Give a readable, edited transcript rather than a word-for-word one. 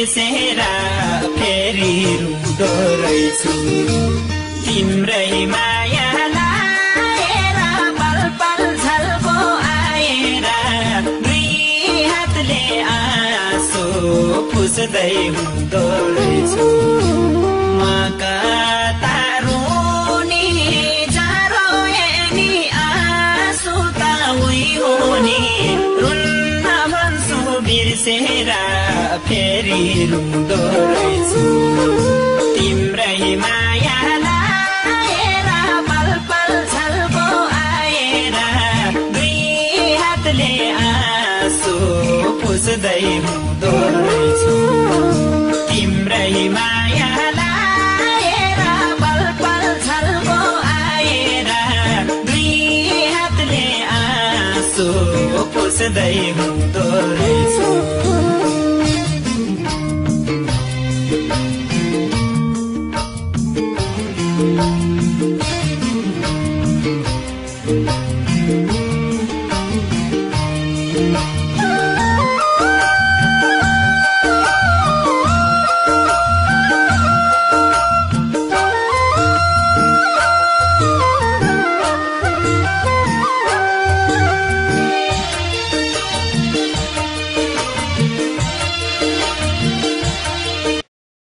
बिर्सेर फेरि रुँदो रहेछु तिम्रै माया लाएर पल पल झल्को आएर दुई हातले आँसु पुस्दै हुँदो रहेछु म कता रुनी जारो नि आँसु त उही हो नि रुन्न भन्छु बिर्सेर फेरि रुँदो रहेछु तिम्रै माया लाएर पल पल झल्को आएर दुई हातले आँसु पुस्दै हुँदो रहेछु तिम्रै माया लाएर पल पल झल्को आएर दुई हातले आँसु पुस्दै हुँदो रहेछु